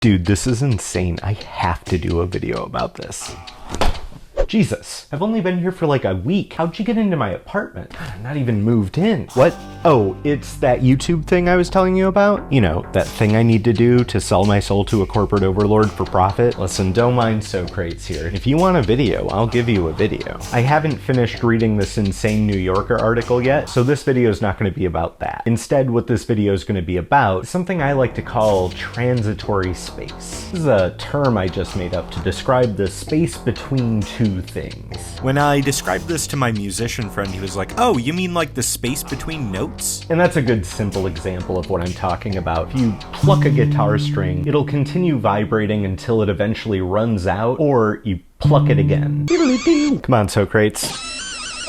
Dude, this is insane. I have to do a video about this. Jesus, I've only been here for like a week. How'd you get into my apartment? I'm not even moved in. What? Oh, it's that YouTube thing I was telling you about? You know, that thing I need to do to sell my soul to a corporate overlord for profit? Listen, don't mind Socrates here. If you want a video, I'll give you a video. I haven't finished reading this insane New Yorker article yet, so this video is not going to be about that. Instead, what this video is going to be about is something I like to call transitory space. This is a term I just made up to describe the space between two things. When I described this to my musician friend, he was like, oh, you mean like the space between notes? And that's a good simple example of what I'm talking about. If you pluck a guitar string, it'll continue vibrating until it eventually runs out, or you pluck it again. Come on, Socrates.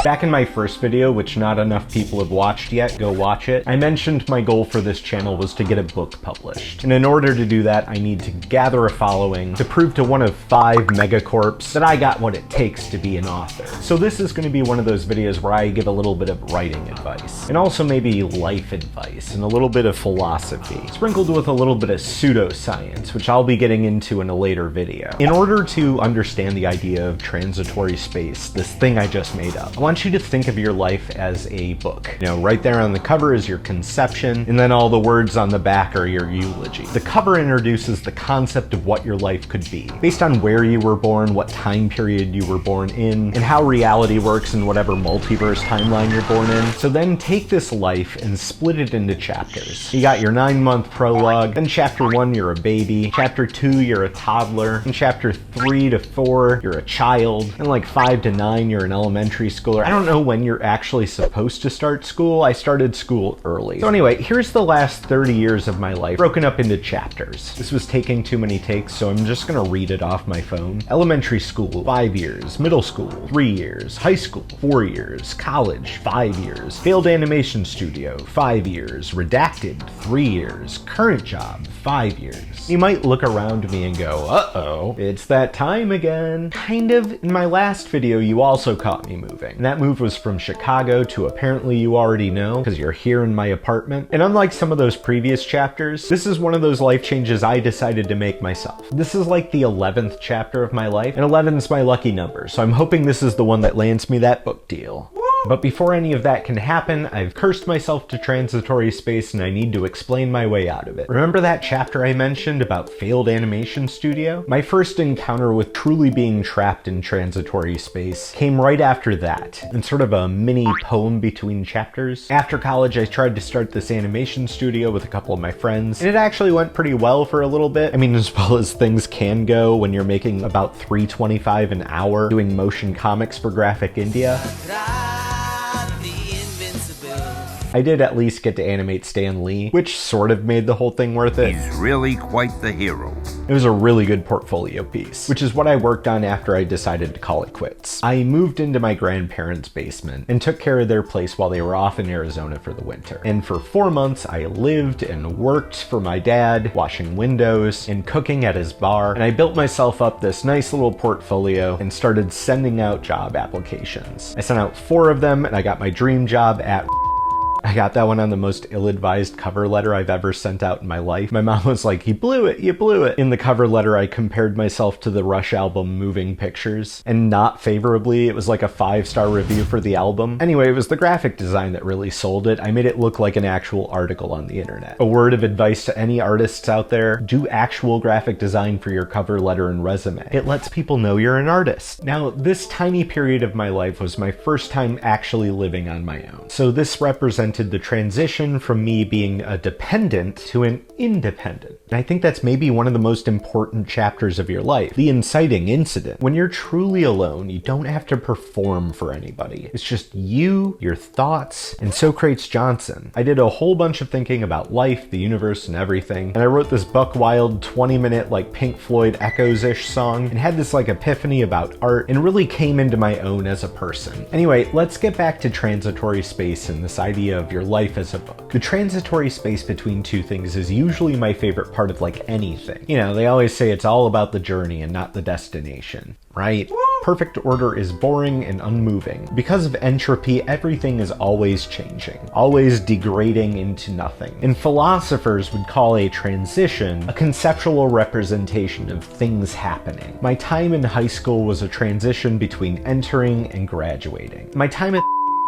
Back in my first video, which not enough people have watched yet, go watch it, I mentioned my goal for this channel was to get a book published. And in order to do that, I need to gather a following to prove to one of 5 megacorps that I got what it takes to be an author. So this is going to be one of those videos where I give a little bit of writing advice, and also maybe life advice, and a little bit of philosophy, sprinkled with a little bit of pseudoscience, which I'll be getting into in a later video. In order to understand the idea of transitory space, this thing I just made up, I want you to think of your life as a book. You know, right there on the cover is your conception, and then all the words on the back are your eulogy. The cover introduces the concept of what your life could be, based on where you were born, what time period you were born in, and how reality works in whatever multiverse timeline you're born in. So then take this life and split it into chapters. You got your 9-month prologue, then chapter 1 you're a baby, chapter 2 you're a toddler, and chapter 3 to 4 you're a child, and like 5 to 9 you're an elementary schooler. I don't know when you're actually supposed to start school. I started school early. So anyway, here's the last 30 years of my life broken up into chapters. This was taking too many takes, so I'm just gonna read it off my phone. Elementary school, 5 years. Middle school, 3 years. High school, 4 years. College, 5 years. Failed animation studio, 5 years. Redacted, 3 years. Current job, 5 years. You might look around me and go, uh-oh, it's that time again. Kind of. In my last video, you also caught me moving. And that move was from Chicago to apparently you already know, because you're here in my apartment. And unlike some of those previous chapters, this is one of those life changes I decided to make myself. This is like the 11th chapter of my life, and 11 is my lucky number, so I'm hoping this is the one that lands me that book deal. But before any of that can happen, I've cursed myself to transitory space and I need to explain my way out of it. Remember that chapter I mentioned about failed animation studio? My first encounter with truly being trapped in transitory space came right after that, in sort of a mini poem between chapters. After college, I tried to start this animation studio with a couple of my friends, and it actually went pretty well for a little bit. I mean, as well as things can go when you're making about $3.25 an hour doing motion comics for Graphic India. I did at least get to animate Stan Lee, which sort of made the whole thing worth it. He's really quite the hero. It was a really good portfolio piece, which is what I worked on after I decided to call it quits. I moved into my grandparents' basement and took care of their place while they were off in Arizona for the winter. And for 4 months, I lived and worked for my dad, washing windows and cooking at his bar. And I built myself up this nice little portfolio and started sending out job applications. I sent out 4 of them and I got my dream job at I got that one on the most ill-advised cover letter I've ever sent out in my life. My mom was like, you blew it, you blew it. In the cover letter, I compared myself to the Rush album Moving Pictures, and not favorably. It was like a 5-star review for the album. Anyway, it was the graphic design that really sold it. I made it look like an actual article on the internet. A word of advice to any artists out there, do actual graphic design for your cover letter and resume. It lets people know you're an artist. Now, this tiny period of my life was my first time actually living on my own. So this represents the transition from me being a dependent to an independent. And I think that's maybe one of the most important chapters of your life, the inciting incident. When you're truly alone, you don't have to perform for anybody. It's just you, your thoughts, and Socrates Johnson. I did a whole bunch of thinking about life, the universe, and everything, and I wrote this buck wild 20-minute like Pink Floyd Echoes-ish song, and had this like epiphany about art, and really came into my own as a person. Anyway, let's get back to transitory space and this idea of your life as a book. The transitory space between two things is usually my favorite part of like anything. You know, they always say it's all about the journey and not the destination, right? Perfect order is boring and unmoving. Because of entropy, everything is always changing, always degrading into nothing. And philosophers would call a transition a conceptual representation of things happening. My time in high school was a transition between entering and graduating. My time at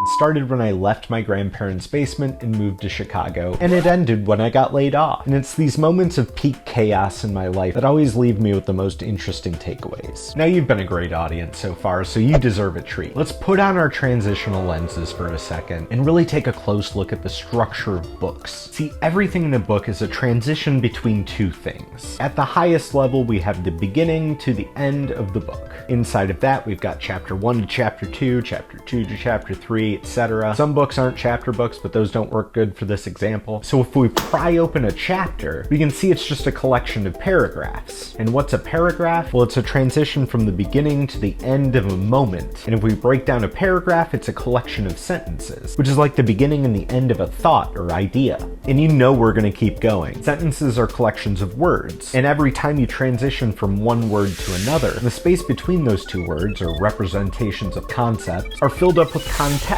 started when I left my grandparents' basement and moved to Chicago, and it ended when I got laid off. And it's these moments of peak chaos in my life that always leave me with the most interesting takeaways. Now, you've been a great audience so far, so you deserve a treat. Let's put on our transitional lenses for a second and really take a close look at the structure of books. See, everything in a book is a transition between two things. At the highest level, we have the beginning to the end of the book. Inside of that, we've got chapter 1 to chapter 2, chapter 2 to chapter 3, etc. Some books aren't chapter books, but those don't work good for this example. So if we pry open a chapter, we can see it's just a collection of paragraphs. And what's a paragraph? Well, it's a transition from the beginning to the end of a moment. And if we break down a paragraph, it's a collection of sentences, which is like the beginning and the end of a thought or idea. And you know we're going to keep going. Sentences are collections of words, and every time you transition from one word to another, the space between those two words, or representations of concepts, are filled up with context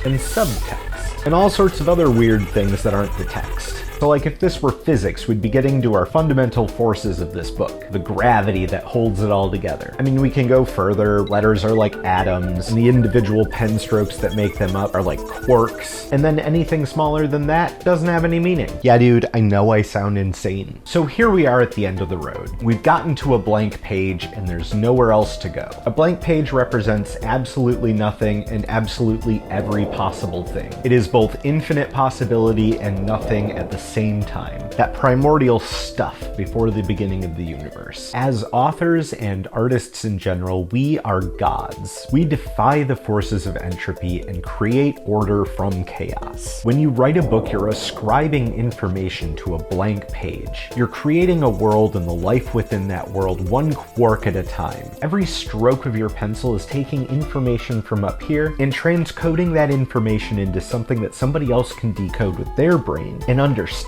and subtext, and all sorts of other weird things that aren't the text. So like if this were physics, we'd be getting to our fundamental forces of this book, the gravity that holds it all together. I mean, we can go further. Letters are like atoms, and the individual pen strokes that make them up are like quarks. And then anything smaller than that doesn't have any meaning. Yeah, dude, I know I sound insane. So here we are at the end of the road. We've gotten to a blank page, and there's nowhere else to go. A blank page represents absolutely nothing and absolutely every possible thing. It is both infinite possibility and nothing at the same time. That primordial stuff before the beginning of the universe. As authors and artists in general, we are gods. We defy the forces of entropy and create order from chaos. When you write a book, you're ascribing information to a blank page. You're creating a world and the life within that world one quark at a time. Every stroke of your pencil is taking information from up here and transcoding that information into something that somebody else can decode with their brain and understand.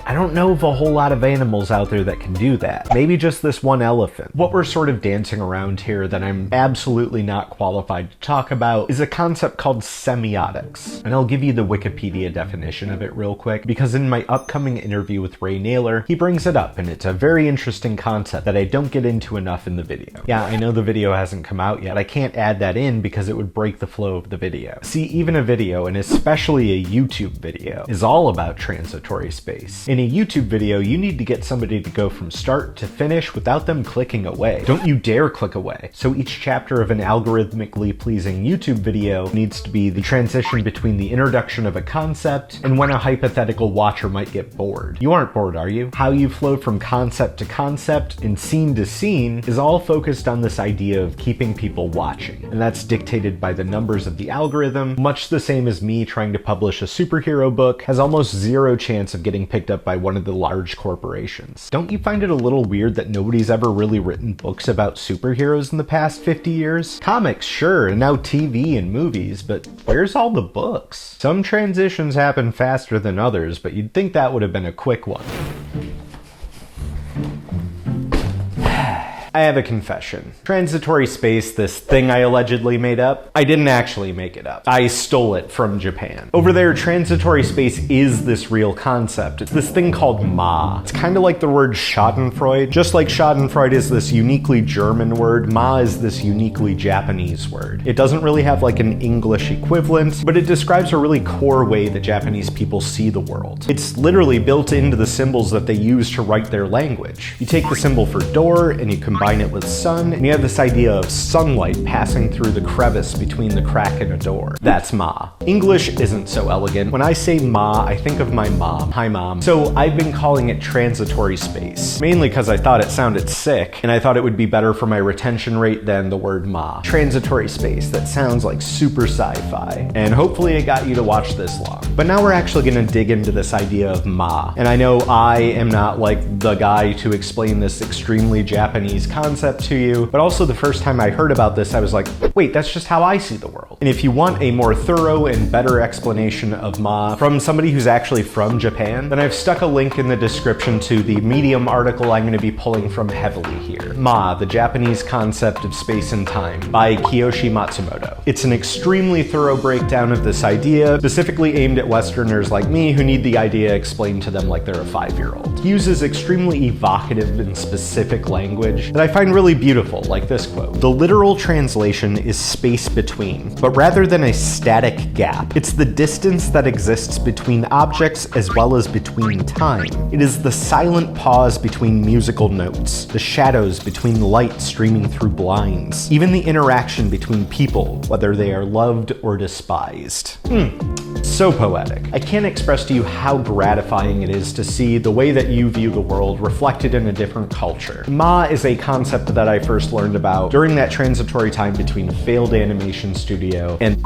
I don't know of a whole lot of animals out there that can do that. Maybe just this one elephant. What we're sort of dancing around here that I'm absolutely not qualified to talk about is a concept called semiotics. And I'll give you the Wikipedia definition of it real quick, because in my upcoming interview with Ray Naylor, he brings it up, and it's a very interesting concept that I don't get into enough in the video. Yeah, I know the video hasn't come out yet. I can't add that in because it would break the flow of the video. See, even a video, and especially a YouTube video, is all about transitory space. In a YouTube video, you need to get somebody to go from start to finish without them clicking away. Don't you dare click away. So each chapter of an algorithmically pleasing YouTube video needs to be the transition between the introduction of a concept and when a hypothetical watcher might get bored. You aren't bored, are you? How you flow from concept to concept and scene to scene is all focused on this idea of keeping people watching. And that's dictated by the numbers of the algorithm, much the same as me trying to publish a superhero book has almost zero chance of getting picked up by one of the large corporations. Don't you find it a little weird that nobody's ever really written books about superheroes in the past 50 years? Comics, sure, and now TV and movies, but where's all the books? Some transitions happen faster than others, but you'd think that would have been a quick one. I have a confession. Transitory space, this thing I allegedly made up, I didn't actually make it up. I stole it from Japan. Over there, transitory space is this real concept. It's this thing called Ma. It's kind of like the word Schadenfreude. Just like Schadenfreude is this uniquely German word, Ma is this uniquely Japanese word. It doesn't really have like an English equivalent, but it describes a really core way that Japanese people see the world. It's literally built into the symbols that they use to write their language. You take the symbol for door and you combine it with sun, and you have this idea of sunlight passing through the crevice between the crack in a door. That's Ma. English isn't so elegant. When I say Ma, I think of my mom. Hi, Mom. So I've been calling it transitory space, mainly because I thought it sounded sick, and I thought it would be better for my retention rate than the word Ma. Transitory space, that sounds like super sci-fi, and hopefully it got you to watch this long. But now we're actually gonna dig into this idea of Ma, and I know I am not like the guy to explain this extremely Japanese concept to you, but also the first time I heard about this, I was like, wait, that's just how I see the world. world. And if you want a more thorough and better explanation of Ma from somebody who's actually from Japan, then I've stuck a link in the description to the Medium article I'm going to be pulling from heavily here. Ma, the Japanese Concept of Space and Time by Kiyoshi Matsumoto. It's an extremely thorough breakdown of this idea, specifically aimed at Westerners like me who need the idea explained to them like they're a 5-year-old. He uses extremely evocative and specific language that I find really beautiful, like this quote. The literal translation is space between, but rather than a static gap, it's the distance that exists between objects as well as between time. It is the silent pause between musical notes, the shadows between light streaming through blinds, even the interaction between people, whether they are loved or despised. So poetic. I can't express to you how gratifying it is to see the way that you view the world reflected in a different culture. Ma is a concept that I first learned about during that transitory time between a failed animation studio and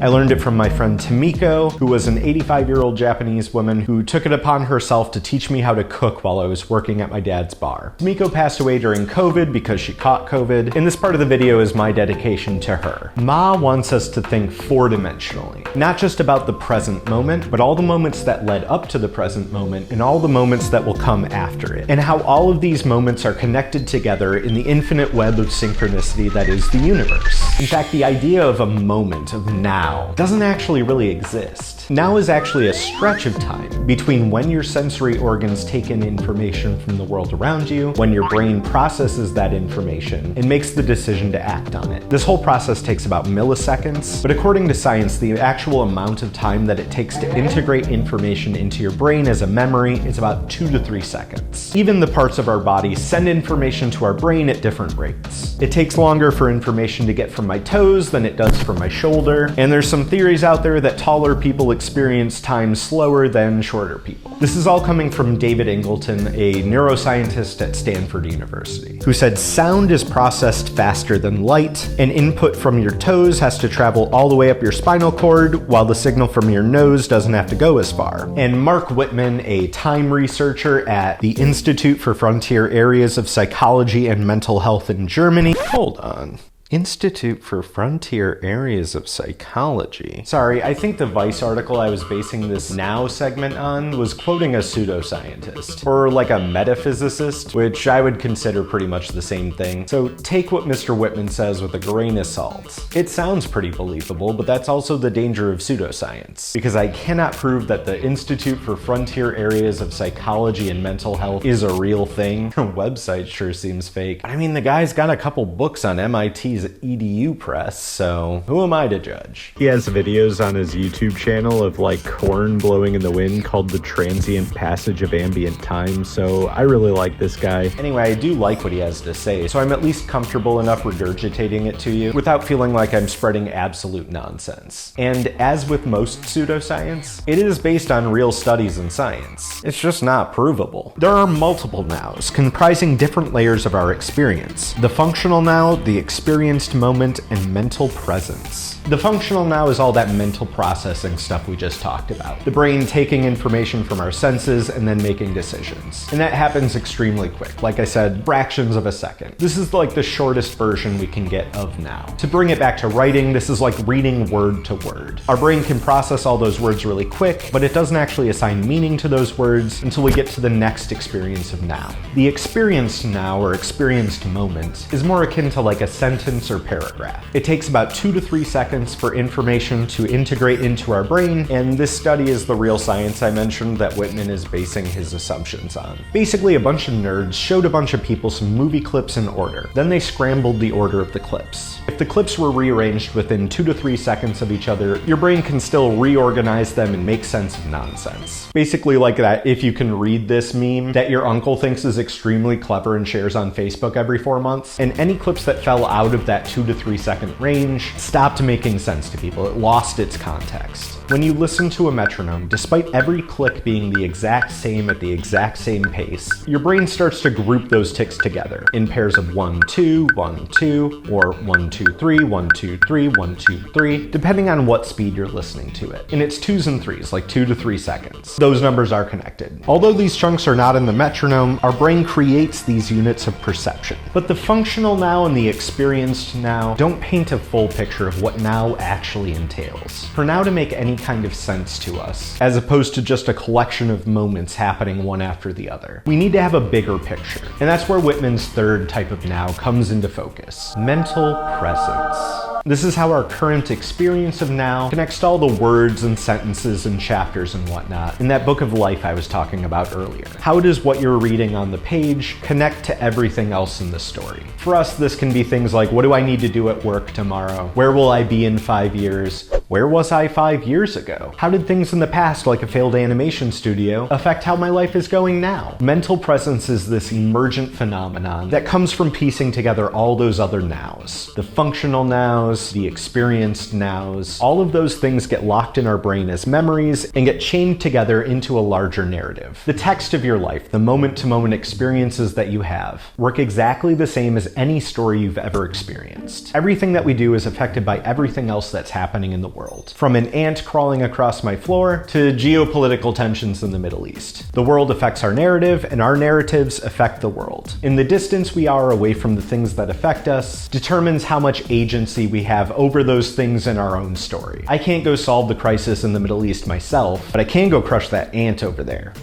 I learned it from my friend Tomiko, who was an 85-year-old Japanese woman who took it upon herself to teach me how to cook while I was working at my dad's bar. Tomiko passed away during COVID because she caught COVID, and this part of the video is my dedication to her. Ma wants us to think four-dimensionally, not just about the present moment, but all the moments that led up to the present moment and all the moments that will come after it, and how all of these moments are connected together in the infinite web of synchronicity that is the universe. In fact, the idea of a moment, of now, doesn't actually really exist. Now is actually a stretch of time between when your sensory organs take in information from the world around you, when your brain processes that information and makes the decision to act on it. This whole process takes about milliseconds, but according to science, the actual amount of time that it takes to integrate information into your brain as a memory is about 2 to 3 seconds. Even the parts of our body send information to our brain at different rates. It takes longer for information to get from my toes than it does from my shoulder, and there's some theories out there that taller people experience time slower than shorter people. This is all coming from David Ingleton, a neuroscientist at Stanford University, who said sound is processed faster than light, and input from your toes has to travel all the way up your spinal cord, while the signal from your nose doesn't have to go as far. And Mark Whitman, a time researcher at the Institute for Frontier Areas of Psychology and Mental Health in Germany. Hold on. Institute for Frontier Areas of Psychology. Sorry, I think the Vice article I was basing this Now segment on was quoting a pseudoscientist, or like a metaphysicist, which I would consider pretty much the same thing. So take what Mr. Whitman says with a grain of salt. It sounds pretty believable, but that's also the danger of pseudoscience, because I cannot prove that the Institute for Frontier Areas of Psychology and Mental Health is a real thing. Her website sure seems fake. I mean, the guy's got a couple books on MIT's EDU press, so who am I to judge? He has videos on his YouTube channel of like corn blowing in the wind called The Transient Passage of Ambient Time, so I really like this guy. Anyway, I do like what he has to say, so I'm at least comfortable enough regurgitating it to you without feeling like I'm spreading absolute nonsense. And as with most pseudoscience, it is based on real studies in science. It's just not provable. There are multiple nows comprising different layers of our experience. The functional now, the experienced moment, and mental presence. The functional now is all that mental processing stuff we just talked about. The brain taking information from our senses and then making decisions. And that happens extremely quick. Like I said, fractions of a second. This is like the shortest version we can get of now. To bring it back to writing, this is like reading word to word. Our brain can process all those words really quick, but it doesn't actually assign meaning to those words until we get to the next experience of now. The experienced now, or experienced moment, is more akin to like a sentence or paragraph. It takes about 2 to 3 seconds for information to integrate into our brain, and this study is the real science I mentioned that Whitman is basing his assumptions on. Basically, a bunch of nerds showed a bunch of people some movie clips in order. Then they scrambled the order of the clips. If the clips were rearranged within 2 to 3 seconds of each other, your brain can still reorganize them and make sense of nonsense. Basically like that if you can read this meme that your uncle thinks is extremely clever and shares on Facebook every 4 months, and any clips that fell out of that 2 to 3 second range stopped making sense to people. It lost its context. When you listen to a metronome, despite every click being the exact same at the exact same pace, your brain starts to group those ticks together in pairs of 1, 2, 1, 2, or 1, 2, 3, 1, 2, 3, 1, 2, 3, depending on what speed you're listening to it. And it's 2s and 3s, like 2 to 3 seconds. Those numbers are connected. Although these chunks are not in the metronome, our brain creates these units of perception. But the functional now and the experienced definitions to now don't paint a full picture of what now actually entails. For now to make any kind of sense to us, as opposed to just a collection of moments happening one after the other, we need to have a bigger picture. And that's where Whitman's third type of now comes into focus: mental presence. This is how our current experience of now connects to all the words and sentences and chapters and whatnot in that book of life I was talking about earlier. How does what you're reading on the page connect to everything else in the story? For us, this can be things like, what do I need to do at work tomorrow? Where will I be in 5 years? Where was I 5 years ago? How did things in the past, like a failed animation studio, affect how my life is going now? Mental presence is this emergent phenomenon that comes from piecing together all those other nows. The functional nows, the experienced nows, all of those things get locked in our brain as memories and get chained together into a larger narrative. The text of your life, the moment-to-moment experiences that you have, work exactly the same as any story you've ever experienced. Everything that we do is affected by everything else that's happening in the world. From an ant crawling across my floor to geopolitical tensions in the Middle East. The world affects our narrative, and our narratives affect the world. In the distance we are away from the things that affect us determines how much agency we have over those things in our own story. I can't go solve the crisis in the Middle East myself, but I can go crush that ant over there.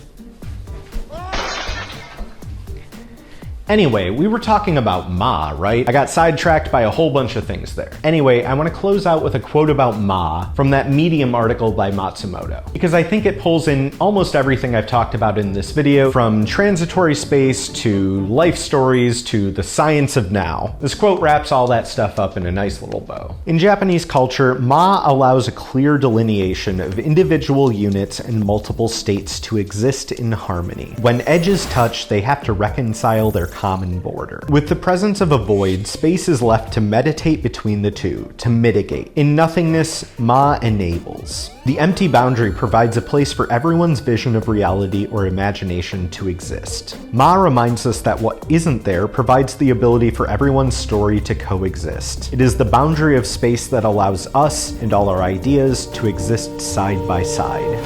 Anyway, we were talking about Ma, right? I got sidetracked by a whole bunch of things there. Anyway, I want to close out with a quote about Ma from that Medium article by Matsumoto, because I think it pulls in almost everything I've talked about in this video, from transitory space to life stories to the science of now. This quote wraps all that stuff up in a nice little bow. In Japanese culture, Ma allows a clear delineation of individual units and multiple states to exist in harmony. When edges touch, they have to reconcile their common border. With the presence of a void, space is left to meditate between the two, to mitigate. In nothingness, Ma enables. The empty boundary provides a place for everyone's vision of reality or imagination to exist. Ma reminds us that what isn't there provides the ability for everyone's story to coexist. It is the boundary of space that allows us and all our ideas to exist side by side.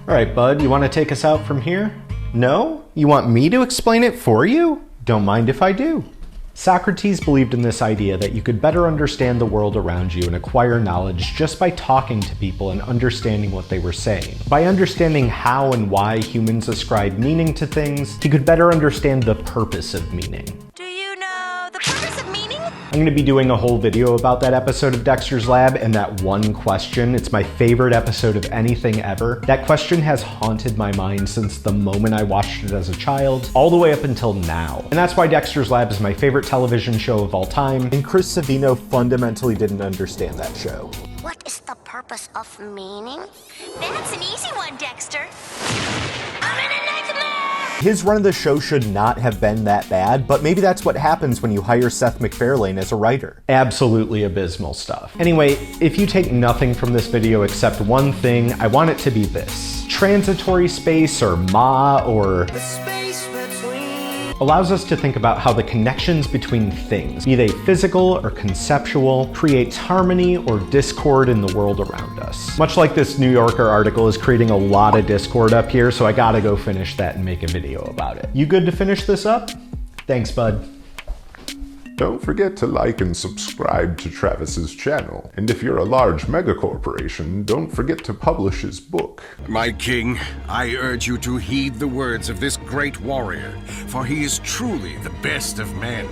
All right, bud, you want to take us out from here? No? You want me to explain it for you? Don't mind if I do. Socrates believed in this idea that you could better understand the world around you and acquire knowledge just by talking to people and understanding what they were saying. By understanding how and why humans ascribe meaning to things, he could better understand the purpose of meaning. Do you know the purpose of meaning? I'm going to be doing a whole video about that episode of Dexter's Lab and that one question. It's my favorite episode of anything ever. That question has haunted my mind since the moment I watched it as a child, all the way up until now. And that's why Dexter's Lab is my favorite television show of all time, and Chris Savino fundamentally didn't understand that show. What is the purpose of meaning? That's an easy one, Dexter. I'm in a nightmare! His run of the show should not have been that bad, but maybe that's what happens when you hire Seth MacFarlane as a writer. Absolutely abysmal stuff. Anyway, if you take nothing from this video except one thing, I want it to be this. Transitory space, or Ma, or allows us to think about how the connections between things, be they physical or conceptual, creates harmony or discord in the world around us. Much like this New Yorker article is creating a lot of discord up here, so I gotta go finish that and make a video about it. You good to finish this up? Thanks, bud. Don't forget to like and subscribe to Travis's channel. And if you're a large megacorporation, don't forget to publish his book. My king, I urge you to heed the words of this great warrior, for he is truly the best of men.